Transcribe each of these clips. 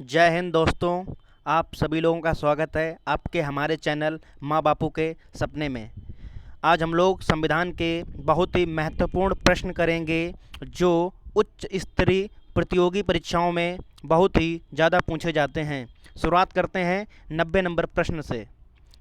जय हिंद दोस्तों। आप सभी लोगों का स्वागत है आपके हमारे चैनल माँ बापू के सपने में। आज हम लोग संविधान के बहुत ही महत्वपूर्ण प्रश्न करेंगे जो उच्च स्तरीय प्रतियोगी परीक्षाओं में बहुत ही ज़्यादा पूछे जाते हैं। शुरुआत करते हैं 90 नंबर प्रश्न से।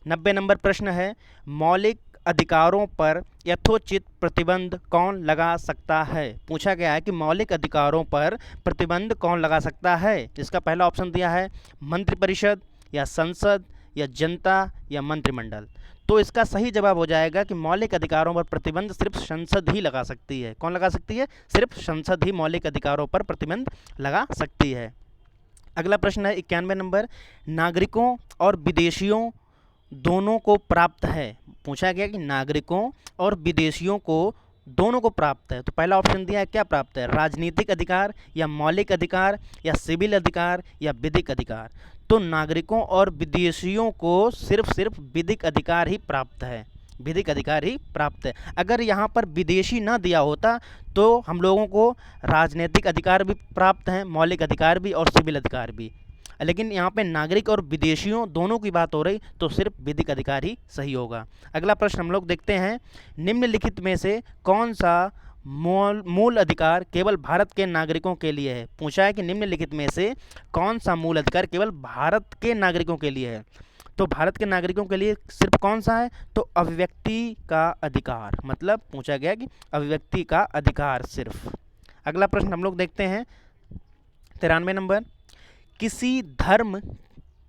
90 नंबर प्रश्न है, मौलिक अधिकारों पर यथोचित प्रतिबंध कौन लगा सकता है। पूछा गया है कि मौलिक अधिकारों पर प्रतिबंध कौन लगा सकता है। इसका पहला ऑप्शन दिया है मंत्रिपरिषद या संसद या जनता या मंत्रिमंडल। तो इसका सही जवाब हो जाएगा कि मौलिक अधिकारों पर प्रतिबंध सिर्फ संसद ही लगा सकती है। कौन लगा सकती है? सिर्फ संसद ही मौलिक अधिकारों पर प्रतिबंध लगा सकती है। अगला प्रश्न है 91 नंबर, नागरिकों और विदेशियों दोनों को प्राप्त है। पूछा गया कि नागरिकों और विदेशियों को दोनों को प्राप्त है। तो पहला ऑप्शन दिया है, क्या प्राप्त है? राजनीतिक अधिकार या मौलिक अधिकार या सिविल अधिकार या विधिक अधिकार। तो नागरिकों और विदेशियों को सिर्फ विधिक अधिकार ही प्राप्त है। विधिक अधिकार ही प्राप्त है। अगर यहाँ पर विदेशी ना दिया होता तो हम लोगों को राजनीतिक अधिकार भी प्राप्त हैं, मौलिक अधिकार भी और सिविल अधिकार भी। लेकिन यहाँ पे नागरिक और विदेशियों दोनों की बात हो रही तो सिर्फ विधिक अधिकार ही सही होगा। अगला प्रश्न हम लोग देखते हैं, निम्नलिखित में से कौन सा मूल अधिकार केवल भारत के नागरिकों के लिए है। पूछा है कि निम्नलिखित में से कौन सा मूल अधिकार केवल भारत के नागरिकों के लिए है। तो भारत के नागरिकों के लिए सिर्फ कौन सा है? तो अभिव्यक्ति का अधिकार। मतलब पूछा गया कि अभिव्यक्ति का अधिकार सिर्फ। अगला प्रश्न हम लोग देखते हैं 93 नंबर, किसी धर्म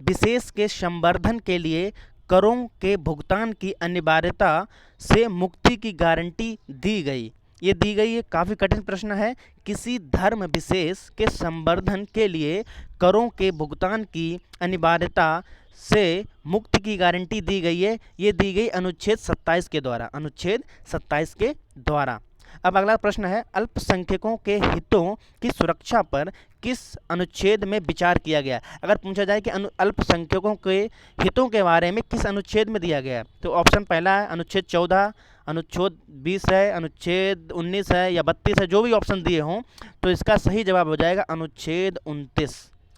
विशेष के संवर्धन के लिए करों के भुगतान की अनिवार्यता से मुक्ति की गारंटी दी गई। ये दी गई, ये काफ़ी कठिन प्रश्न है। किसी धर्म विशेष के संवर्धन के लिए करों के भुगतान की अनिवार्यता से मुक्ति की गारंटी दी गई है। ये दी गई अनुच्छेद 27 के द्वारा। अनुच्छेद 27 के द्वारा। अब अगला प्रश्न है, अल्पसंख्यकों के हितों की सुरक्षा पर किस अनुच्छेद में विचार किया गया। अगर पूछा जाए कि अल्पसंख्यकों के हितों के बारे में किस अनुच्छेद में दिया गया है, तो ऑप्शन पहला है अनुच्छेद 14, अनुच्छेद 20 है, अनुच्छेद 19 है या 32 है। जो भी ऑप्शन दिए हों तो इसका सही जवाब हो जाएगा अनुच्छेद 29।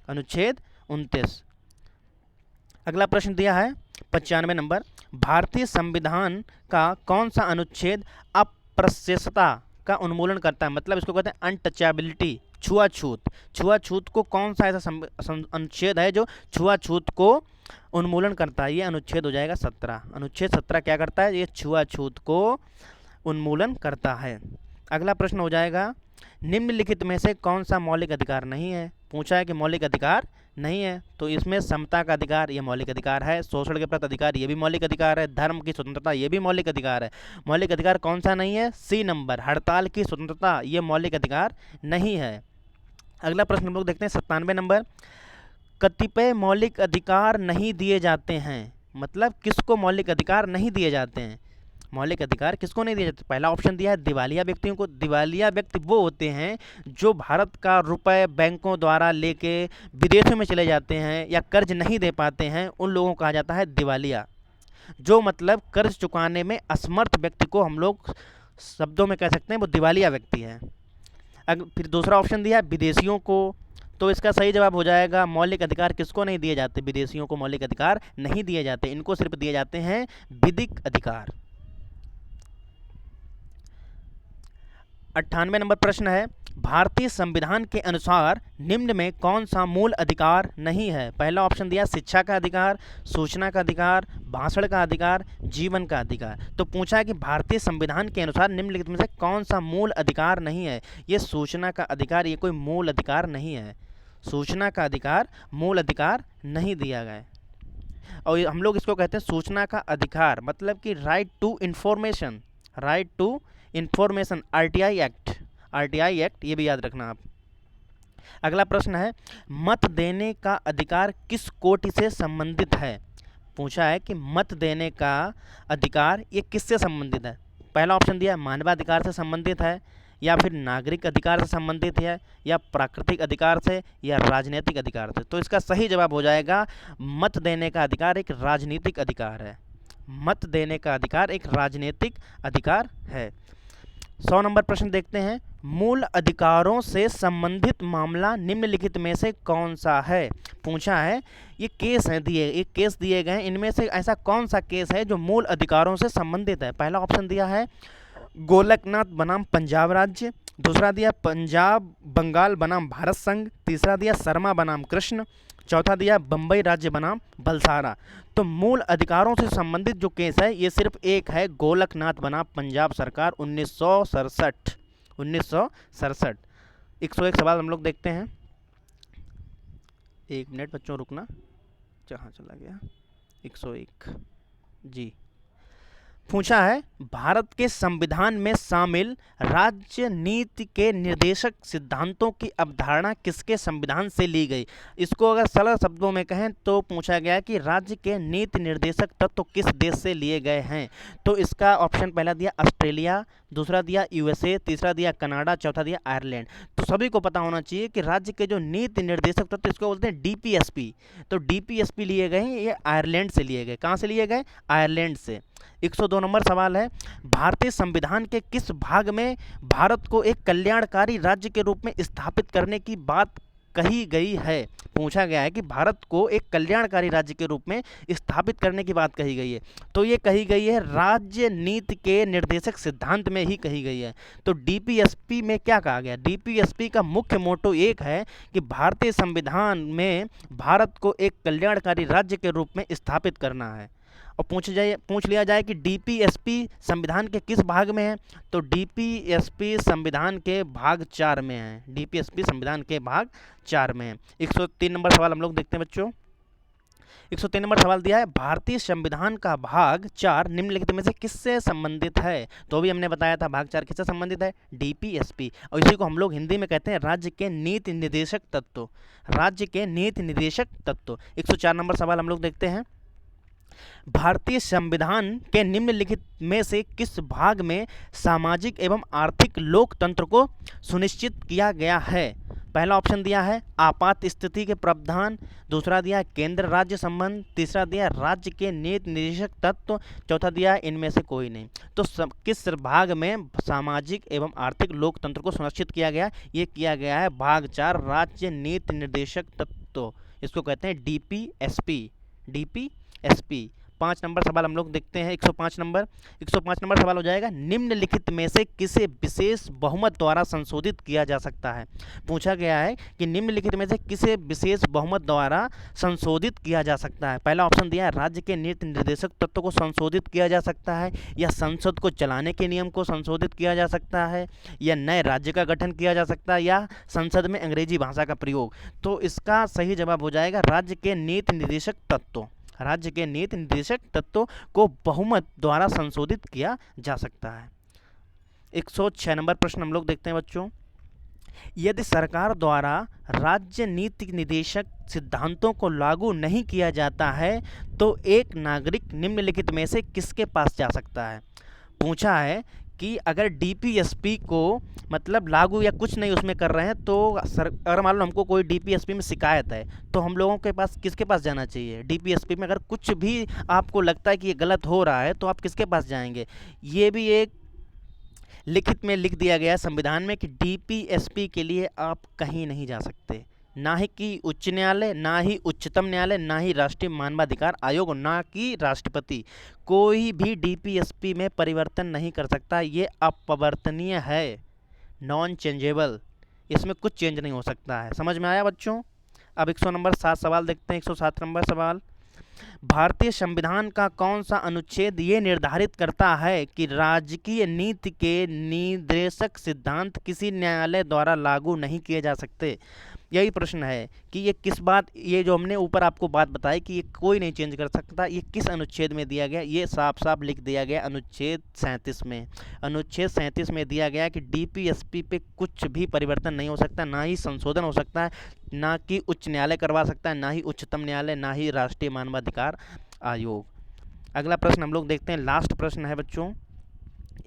अनुच्छेद 29। अगला प्रश्न दिया है 95 नंबर, भारतीय संविधान का कौन सा अनुच्छेद अप्रशस्यता का उन्मूलन करता है। मतलब इसको कहते हैं अनटचेबिलिटी, छुआछूत। छुआछूत को कौन सा ऐसा अनुच्छेद है जो छुआछूत को उन्मूलन करता है? ये अनुच्छेद हो जाएगा 17। अनुच्छेद 17 क्या करता है? ये छुआछूत को उन्मूलन करता है। अगला प्रश्न हो जाएगा, निम्नलिखित में से कौन सा मौलिक अधिकार नहीं है। पूछा है कि मौलिक अधिकार नहीं है, तो इसमें समता का अधिकार ये मौलिक अधिकार है, शोषण के प्रति अधिकार ये भी मौलिक अधिकार है, धर्म की स्वतंत्रता ये भी मौलिक अधिकार है। मौलिक अधिकार कौन सा नहीं है? सी नंबर, हड़ताल की स्वतंत्रता ये मौलिक अधिकार नहीं है। अगला प्रश्न हम लोग देखते हैं 97 नंबर, कतिपय मौलिक अधिकार नहीं दिए जाते हैं। मतलब किसको मौलिक अधिकार नहीं दिए जाते हैं? मौलिक अधिकार किसको नहीं दिए जाते? पहला ऑप्शन दिया है दिवालिया व्यक्तियों को। दिवालिया व्यक्ति वो होते हैं जो भारत का रुपए बैंकों द्वारा लेके विदेशों में चले जाते हैं या कर्ज नहीं दे पाते हैं, उन लोगों को कहा जाता है दिवालिया। जो मतलब कर्ज चुकाने में असमर्थ व्यक्ति को हम लोग शब्दों में कह सकते हैं वो दिवालिया व्यक्ति है। फिर दूसरा ऑप्शन दिया है विदेशियों को। तो इसका सही जवाब हो जाएगा मौलिक अधिकार किसको नहीं दिए जाते? विदेशियों को मौलिक अधिकार नहीं दिए जाते, इनको सिर्फ दिए जाते हैं विधिक अधिकार। 98 नंबर प्रश्न है, भारतीय संविधान के अनुसार निम्न में कौन सा मूल अधिकार नहीं है। पहला ऑप्शन दिया शिक्षा का अधिकार, सूचना का अधिकार, भाषण का अधिकार, जीवन का अधिकार। तो पूछा है कि भारतीय संविधान के अनुसार निम्नलिखित में से कौन सा मूल अधिकार नहीं है। ये सूचना का अधिकार ये कोई मूल अधिकार नहीं है। सूचना का अधिकार मूल अधिकार नहीं दिया गया है। और हम लोग इसको कहते हैं सूचना का अधिकार, मतलब कि right to information. Right to information, RTI act. RTI act ये भी याद रखना आप। अगला प्रश्न है, मत देने का अधिकार किस कोटि से संबंधित है। पूछा है कि मत देने का अधिकार ये किससे संबंधित है। पहला ऑप्शन दिया है मानवाधिकार से संबंधित है, या फिर नागरिक अधिकार से संबंधित है, या प्राकृतिक अधिकार से, या राजनीतिक अधिकार से। तो इसका सही जवाब हो जाएगा मत देने का अधिकार एक राजनीतिक अधिकार है। मत देने का अधिकार एक राजनीतिक अधिकार है। 100 नंबर प्रश्न देखते हैं, मूल अधिकारों से संबंधित मामला निम्नलिखित में से कौन सा है? पूछा है, ये केस दिए गए हैं, इनमें से ऐसा कौन सा केस है जो मूल अधिकारों से संबंधित है? पहला ऑप्शन दिया है गोलकनाथ बनाम पंजाब राज्य, दूसरा दिया पंजाब बंगाल बनाम भारत संघ, तीसरा दिया शर्मा बनाम कृष्ण, चौथा दिया बम्बई राज्य बनाम बलसारा। तो मूल अधिकारों से संबंधित जो केस है ये सिर्फ एक है, गोलकनाथ बनाम पंजाब सरकार 1967। 1967। 101 सवाल हम लोग देखते हैं। एक मिनट बच्चों रुकना, कहाँ चला गया? 101 जी। पूछा है, भारत के संविधान में शामिल राजनीति के निर्देशक सिद्धांतों की अवधारणा किसके संविधान से ली गई? इसको अगर सरल शब्दों में कहें तो पूछा गया कि राज्य के नीति निर्देशक तत्व किस देश से लिए गए हैं? तो इसका ऑप्शन पहला दिया ऑस्ट्रेलिया, दूसरा दिया यूएसए, तीसरा दिया कनाडा, चौथा दिया आयरलैंड। तो सभी को पता होना चाहिए कि राज्य के जो नीति निर्देशक तत्व इसको बोलते हैं डीपीएसपी। तो डीपीएसपी लिए गए हैं, ये आयरलैंड से लिए गए। कहाँ से लिए गए? आयरलैंड से। 102 नंबर सवाल है, भारतीय संविधान के किस भाग में भारत को एक कल्याणकारी राज्य के रूप में स्थापित करने की बात कही गई है? पूछा गया है कि भारत को एक कल्याणकारी राज्य के रूप में स्थापित करने की बात कही गई है। तो ये कही गई है राज्य नीति के निर्देशक सिद्धांत में ही कही गई है। तो डीपीएसपी में क्या कहा गया? डीपीएसपी का मुख्य मोटो एक है कि भारतीय संविधान में भारत को एक कल्याणकारी राज्य के रूप में स्थापित करना है। और पूछ लिया जाए कि डीपीएसपी संविधान के किस भाग में है? तो डीपीएसपी संविधान के भाग 4 में है। डीपीएसपी संविधान के भाग 4 में है। 103 नंबर सवाल हम लोग देखते हैं बच्चों। 103 नंबर सवाल दिया है, भारतीय संविधान का भाग 4 निम्नलिखित में से किससे संबंधित है? तो भी हमने बताया था भाग 4 किससे संबंधित है? डीपीएसपी। और इसी को हम लोग हिंदी में कहते हैं राज्य के नीति निर्देशक तत्व। राज्य के नीति निर्देशक तत्व। 104 नंबर सवाल हम लोग देखते हैं, भारतीय संविधान के निम्नलिखित में से किस भाग में सामाजिक एवं आर्थिक लोकतंत्र को सुनिश्चित किया गया है? पहला ऑप्शन दिया है आपात स्थिति के प्रावधान, दूसरा दिया केंद्र राज्य संबंध, तीसरा दिया राज्य के नीति निर्देशक तत्व, चौथा दिया इनमें से कोई नहीं। तो किस भाग में सामाजिक एवं आर्थिक लोकतंत्र को सुनिश्चित किया गया? ये किया गया है भाग 4 राज्य नीति निर्देशक तत्व। इसको कहते हैं डीपीएसपी। डीपीएसपी। 5 नंबर सवाल हम लोग देखते हैं। 105 नंबर सवाल हो जाएगा, निम्नलिखित में से किसे विशेष बहुमत द्वारा संशोधित किया जा सकता है? पूछा गया है कि निम्नलिखित में से किसे विशेष बहुमत द्वारा संशोधित किया जा सकता है? पहला ऑप्शन दिया है राज्य के नीति निर्देशक तत्व को संशोधित किया जा सकता है, या संसद को चलाने के नियम को संशोधित किया जा सकता है, या नए राज्य का गठन किया जा सकता है, या संसद में अंग्रेजी भाषा का प्रयोग। तो इसका सही जवाब हो जाएगा राज्य के नीति निर्देशक तत्व। राज्य के नीति निर्देशक तत्वों को बहुमत द्वारा संशोधित किया जा सकता है। 106 नंबर प्रश्न हम लोग देखते हैं बच्चों, यदि सरकार द्वारा राज्य नीति निर्देशक सिद्धांतों को लागू नहीं किया जाता है तो एक नागरिक निम्नलिखित में से किसके पास जा सकता है? पूछा है कि अगर डीपीएसपी को मतलब लागू या कुछ नहीं उसमें कर रहे हैं, तो अगर मान लो हमको कोई डीपीएसपी में शिकायत है तो हम लोगों के पास किसके पास जाना चाहिए? डीपीएसपी में अगर कुछ भी आपको लगता है कि ये गलत हो रहा है तो आप किसके पास जाएंगे? ये भी एक लिखित में लिख दिया गया है संविधान में कि डीपीएसपी के लिए आप कहीं नहीं जा सकते, ना ही कि उच्च न्यायालय, ना ही उच्चतम न्यायालय, ना ही राष्ट्रीय मानवाधिकार आयोग, ना कि राष्ट्रपति। कोई भी डीपीएसपी में परिवर्तन नहीं कर सकता। ये अपरिवर्तनीय है, नॉन चेंजेबल। इसमें कुछ चेंज नहीं हो सकता है। समझ में आया बच्चों? अब 107 सवाल देखते हैं। 107 नंबर सवाल, भारतीय संविधान का कौन सा अनुच्छेद ये निर्धारित करता है कि राजकीय नीति के निर्देशक सिद्धांत किसी न्यायालय द्वारा लागू नहीं किए जा सकते? यही प्रश्न है कि ये किस बात, ये जो हमने ऊपर आपको बात बताई कि ये कोई नहीं चेंज कर सकता, ये किस अनुच्छेद में दिया गया? ये साफ साफ लिख दिया गया अनुच्छेद 37 में। अनुच्छेद 37 में दिया गया कि डीपीएसपी पे कुछ भी परिवर्तन नहीं हो सकता, ना ही संशोधन हो सकता है, ना कि उच्च न्यायालय करवा सकता है, ना ही उच्चतम न्यायालय, ना ही राष्ट्रीय मानवाधिकार आयोग। अगला प्रश्न हम लोग देखते हैं, लास्ट प्रश्न है बच्चों,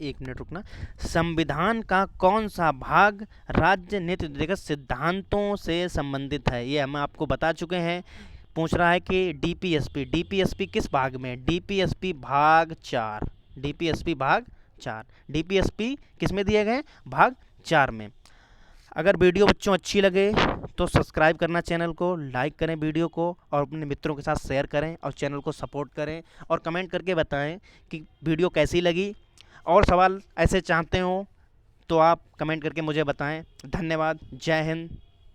1 मिनट रुकना। संविधान का कौन सा भाग राज्य नीति निर्देशक सिद्धांतों से संबंधित है? ये हम आपको बता चुके हैं। पूछ रहा है कि डीपीएसपी किस भाग में? डीपीएसपी भाग 4। डीपीएसपी भाग 4। डीपीएसपी किस में दिए गए? भाग 2004 में। अगर वीडियो बच्चों अच्छी लगे तो सब्सक्राइब करना चैनल को, लाइक करें वीडियो को और अपने मित्रों के साथ शेयर करें और चैनल को सपोर्ट करें और कमेंट करके बताएं कि वीडियो कैसी लगी। और सवाल ऐसे चाहते हो तो आप कमेंट करके मुझे बताएं। धन्यवाद। जय हिंद,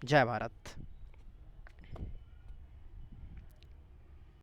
जय भारत।